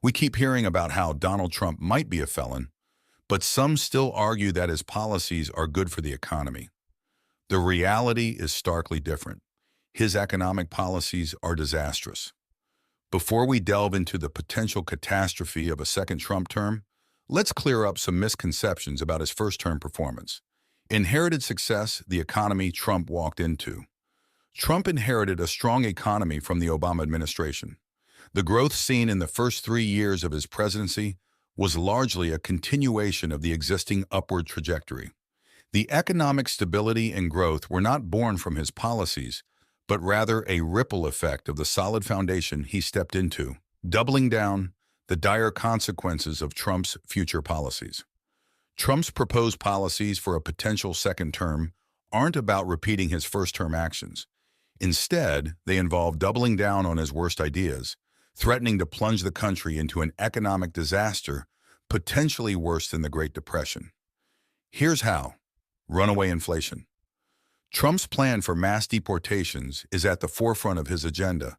We keep hearing about how Donald Trump might be a felon, but some still argue that his policies are good for the economy. The reality is starkly different. His economic policies are disastrous. Before we delve into the potential catastrophe of a second Trump term, let's clear up some misconceptions about his first-term performance. Inherited success, the economy Trump walked into. Trump inherited a strong economy from the Obama administration. The growth seen in the first 3 years of his presidency was largely a continuation of the existing upward trajectory. The economic stability and growth were not born from his policies, but rather a ripple effect of the solid foundation he stepped into, doubling down the dire consequences of Trump's future policies. Trump's proposed policies for a potential second term aren't about repeating his first-term actions. Instead, they involve doubling down on his worst ideas, threatening to plunge the country into an economic disaster potentially worse than the Great Depression. Here's how. Runaway inflation. Trump's plan for mass deportations is at the forefront of his agenda.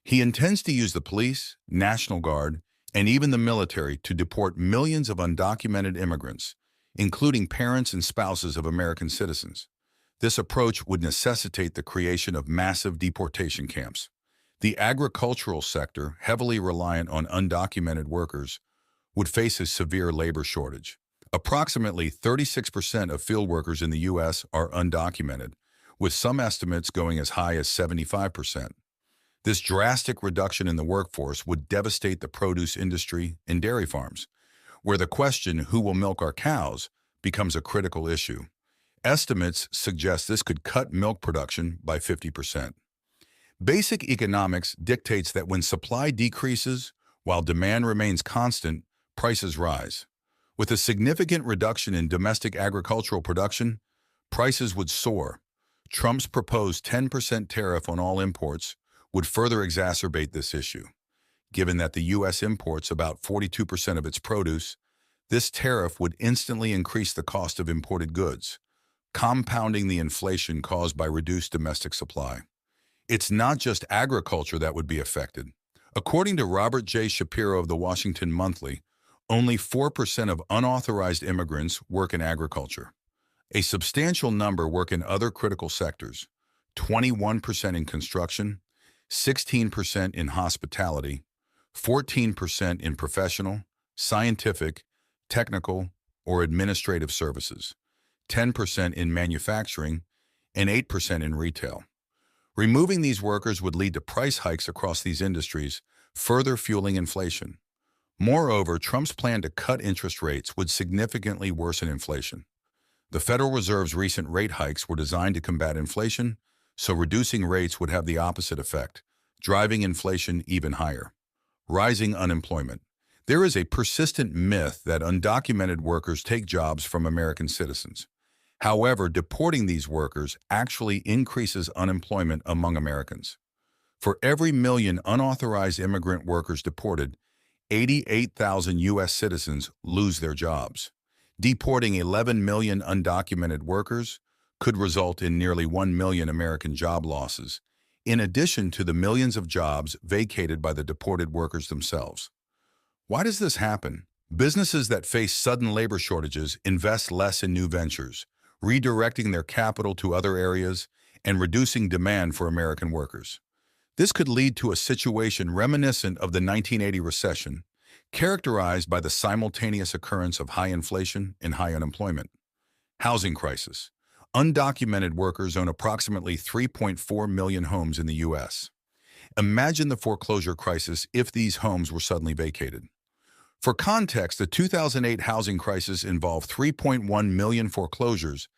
He intends to use the police, National Guard, and even the military to deport millions of undocumented immigrants, including parents and spouses of American citizens. This approach would necessitate the creation of massive deportation camps. The agricultural sector, heavily reliant on undocumented workers, would face a severe labor shortage. Approximately 36% of field workers in the U.S. are undocumented, with some estimates going as high as 75%. This drastic reduction in the workforce would devastate the produce industry and dairy farms, where the question, who will milk our cows, becomes a critical issue. Estimates suggest this could cut milk production by 50%. Basic economics dictates that when supply decreases, while demand remains constant, prices rise. With a significant reduction in domestic agricultural production, prices would soar. Trump's proposed 10% tariff on all imports would further exacerbate this issue. Given that the U.S. imports about 42% of its produce, this tariff would instantly increase the cost of imported goods, compounding the inflation caused by reduced domestic supply. It's not just agriculture that would be affected. According to Robert J. Shapiro of the Washington Monthly, only 4% of unauthorized immigrants work in agriculture. A substantial number work in other critical sectors, 21% in construction, 16% in hospitality, 14% in professional, scientific, technical, or administrative services, 10% in manufacturing, and 8% in retail. Removing these workers would lead to price hikes across these industries, further fueling inflation. Moreover, Trump's plan to cut interest rates would significantly worsen inflation. The Federal Reserve's recent rate hikes were designed to combat inflation, so reducing rates would have the opposite effect, driving inflation even higher. Rising unemployment. There is a persistent myth that undocumented workers take jobs from American citizens. However, deporting these workers actually increases unemployment among Americans. For every million unauthorized immigrant workers deported, 88,000 U.S. citizens lose their jobs. Deporting 11 million undocumented workers could result in nearly 1 million American job losses, in addition to the millions of jobs vacated by the deported workers themselves. Why does this happen? Businesses that face sudden labor shortages invest less in new ventures, redirecting their capital to other areas and reducing demand for American workers. This could lead to a situation reminiscent of the 1980 recession, characterized by the simultaneous occurrence of high inflation and high unemployment. Housing crisis. Undocumented workers own approximately 3.4 million homes in the U.S. Imagine the foreclosure crisis if these homes were suddenly vacated. For context, the 2008 housing crisis involved 3.1 million foreclosures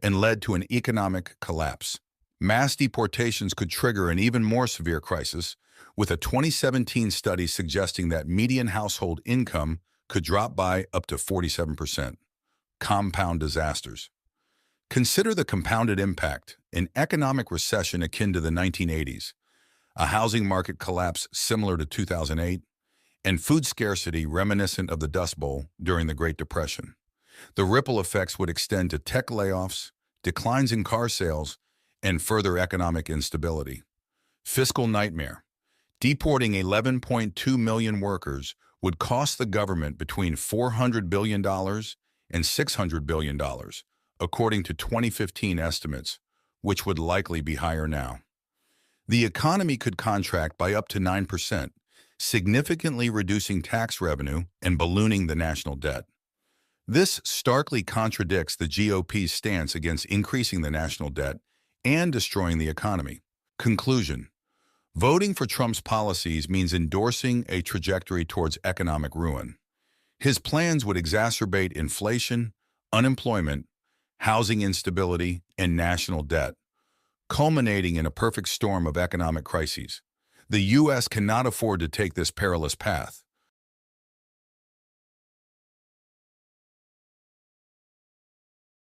and led to an economic collapse. Mass deportations could trigger an even more severe crisis, with a 2017 study suggesting that median household income could drop by up to 47%. Compound disasters. Consider the compounded impact: an economic recession akin to the 1980s, a housing market collapse similar to 2008, and food scarcity reminiscent of the Dust Bowl during the Great Depression. The ripple effects would extend to tech layoffs, declines in car sales, and further economic instability. Fiscal nightmare. Deporting 11.2 million workers would cost the government between $400 billion and $600 billion, according to 2015 estimates, which would likely be higher now. The economy could contract by up to 9%, significantly reducing tax revenue and ballooning the national debt. This starkly contradicts the GOP's stance against increasing the national debt and destroying the economy. Conclusion: voting for Trump's policies means endorsing a trajectory towards economic ruin. His plans would exacerbate inflation, unemployment, housing instability, and national debt, culminating in a perfect storm of economic crises. The U.S. cannot afford to take this perilous path.